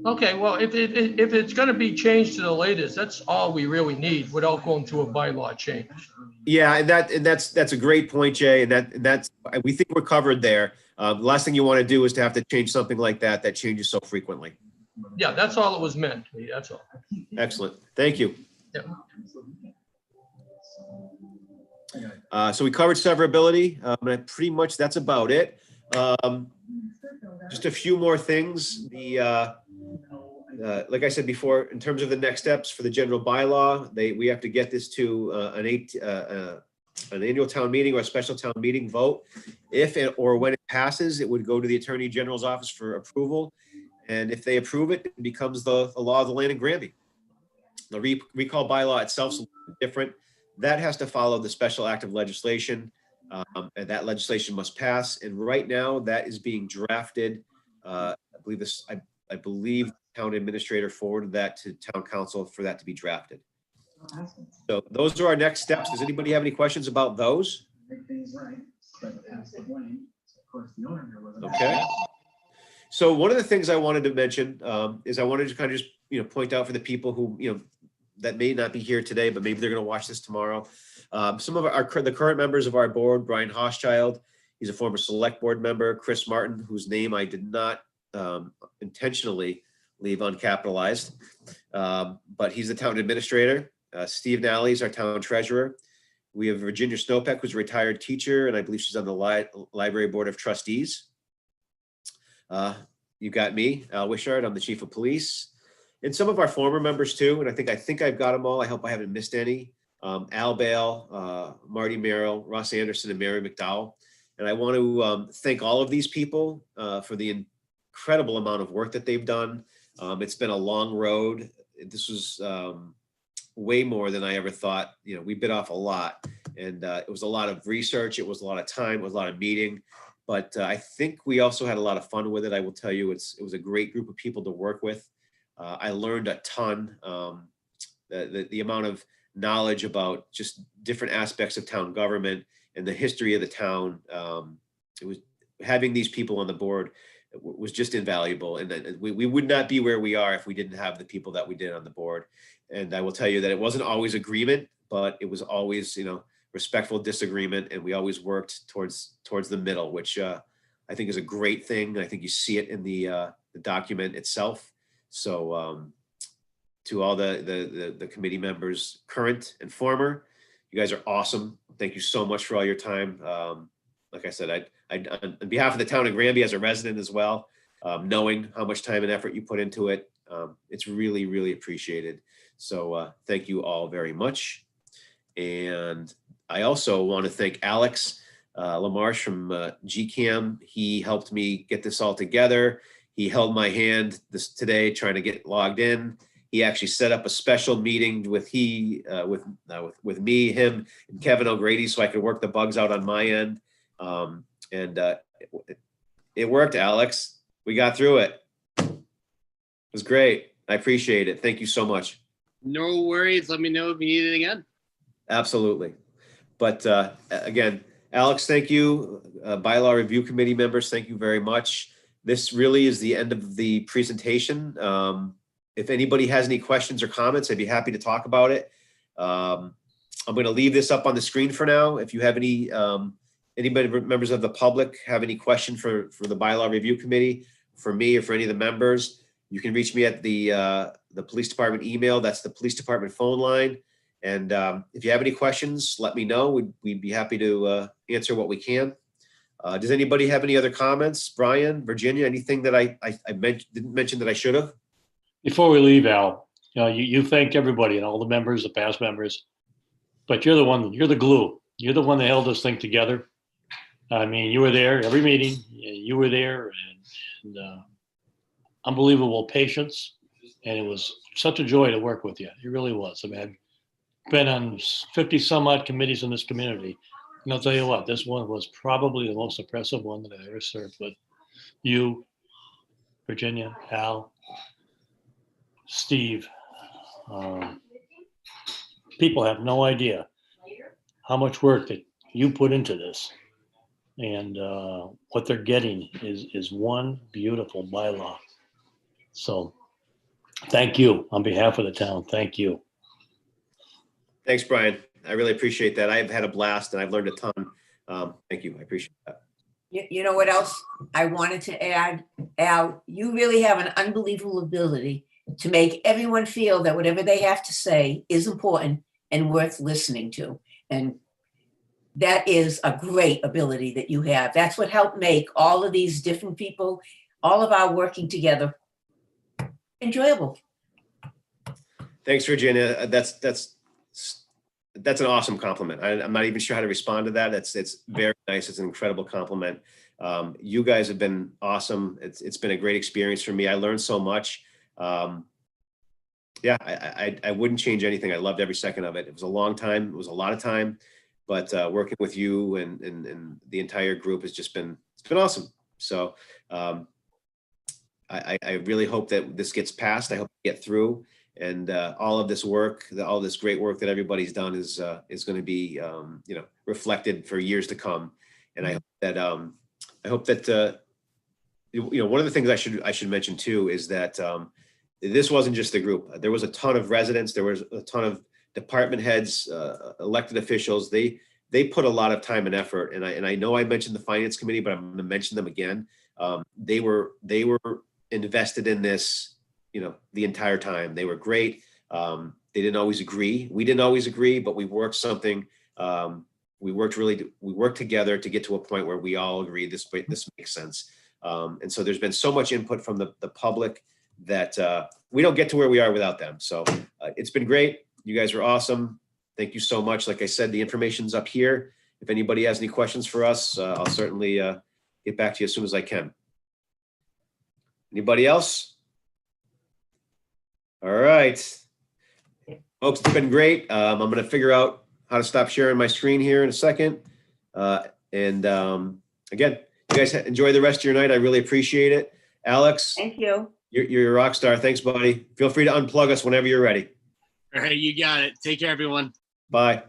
Okay, well, if it's going to be changed to the latest, that's all we really need without going through a bylaw change. Yeah, and that's a great point, Jay, and that's we think we're covered there. The last thing you want to do is to have to change something like that changes so frequently. Yeah, that's all it was meant to be. That's all. Excellent, thank you. Yeah. So we covered severability, and pretty much that's about it. Just a few more things. Like I said before, in terms of the next steps for the general bylaw, we have to get this to an annual town meeting or a special town meeting vote. If or when it passes, it would go to the Attorney General's office for approval. And if they approve it, it becomes the law of the land in Granby. The recall bylaw itself is a little bit different. That has to follow the special act of legislation, and that legislation must pass. And right now, that is being drafted. I believe the town administrator forwarded that to town council for that to be drafted. So those are our next steps. Does anybody have any questions about those? Okay. So one of the things I wanted to mention is I wanted to kind of just, point out for the people who, that may not be here today, but maybe they're going to watch this tomorrow. Some of the current members of our board, Brian Hochschild, he's a former select board member, Chris Martin, whose name I did not intentionally leave uncapitalized, but he's the town administrator. Steve Nally is our town treasurer. We have Virginia Snowpeck, who's a retired teacher, and I believe she's on the library board of trustees. You got me, Al Wishart, I'm the chief of police. And some of our former members too, and I think I've got them all. I hope I haven't missed any. Al Bale, Marty Merrill, Ross Anderson, and Mary McDowell. And I want to thank all of these people for the incredible amount of work that they've done. It's been a long road. This was way more than I ever thought. We bit off a lot, and it was a lot of research. It was a lot of time. It was a lot of meeting. But I think we also had a lot of fun with it. I will tell you, it was a great group of people to work with. I learned a ton. The amount of knowledge about just different aspects of town government and the history of the town. It was having these people on the board was just invaluable. And we would not be where we are if we didn't have the people that we did on the board. And I will tell you that it wasn't always agreement, but it was always, respectful disagreement. And we always worked towards the middle, which I think is a great thing. I think you see it in the document itself. So to all the committee members, current and former, you guys are awesome. Thank you so much for all your time. Like I said, I on behalf of the town of Granby as a resident as well, knowing how much time and effort you put into it, it's really, really appreciated. So thank you all very much. And I also want to thank Alex LaMarche from GCAM. He helped me get this all together. He held my hand today trying to get logged in. He actually set up a special meeting with me, him, and Kevin O'Grady, so I could work the bugs out on my end. It worked, Alex. We got through it. It was great. I appreciate it. Thank you so much. No worries. Let me know if you need it again. Absolutely. But again, Alex, thank you. Bylaw Review Committee members, thank you very much. This really is the end of the presentation. If anybody has any questions or comments, I'd be happy to talk about it. I'm going to leave this up on the screen for now. If you have anybody, members of the public, have any question for the Bylaw Review Committee, for me or for any of the members, you can reach me at the police department email. That's the police department phone line. And if you have any questions, let me know. We'd be happy to answer what we can. Does anybody have any other comments? Brian, Virginia, anything that I didn't mention that I should have? Before we leave, Al, you thank everybody and all the members, the past members, but you're the glue. You're the one that held this thing together. I mean, you were there every meeting. You were there, and unbelievable patience. And it was such a joy to work with you. It really was. I mean, I've been on 50 some odd committees in this community. And I'll tell you what, this one was probably the most impressive one that I ever served with. You, Virginia, Al, Steve. People have no idea how much work that you put into this. And what they're getting is one beautiful bylaw. So thank you on behalf of the town. Thank you. Thanks, Brian. I really appreciate that. I've had a blast and I've learned a ton. Thank you. I appreciate that. You know what else I wanted to add? Al, you really have an unbelievable ability to make everyone feel that whatever they have to say is important and worth listening to. And that is a great ability that you have. That's what helped make all of these different people, all of our working together, enjoyable. Thanks, Virginia. That's an awesome compliment. I'm not even sure how to respond to that. It's very nice. It's an incredible compliment. You guys have been awesome. It's been a great experience for me. I learned so much. Yeah, I wouldn't change anything. I loved every second of it. It was a long time. It was a lot of time, but working with you and the entire group has just been, it's been awesome. So I really hope that this gets passed. I hope we get through. And all of this work, all this great work that everybody's done is going to be, reflected for years to come. And I hope that one of the things I should mention too is that this wasn't just the group. There was a ton of residents. There was a ton of department heads, elected officials. They put a lot of time and effort. And I know I mentioned the finance committee, but I'm going to mention them again. They were invested in this, the entire time. They were great. They didn't always agree. We didn't always agree, but we worked we worked together to get to a point where we all agreed this makes sense. And so there's been so much input from the public that we don't get to where we are without them. So it's been great. You guys are awesome. Thank you so much. Like I said, the information's up here. If anybody has any questions for us, I'll certainly get back to you as soon as I can. Anybody else? All right. Folks, it's been great. I'm going to figure out how to stop sharing my screen here in a second. Again, you guys enjoy the rest of your night. I really appreciate it. Alex, Thank you. you're a rock star. Thanks, buddy. Feel free to unplug us whenever you're ready. All right, you got it. Take care, everyone. Bye.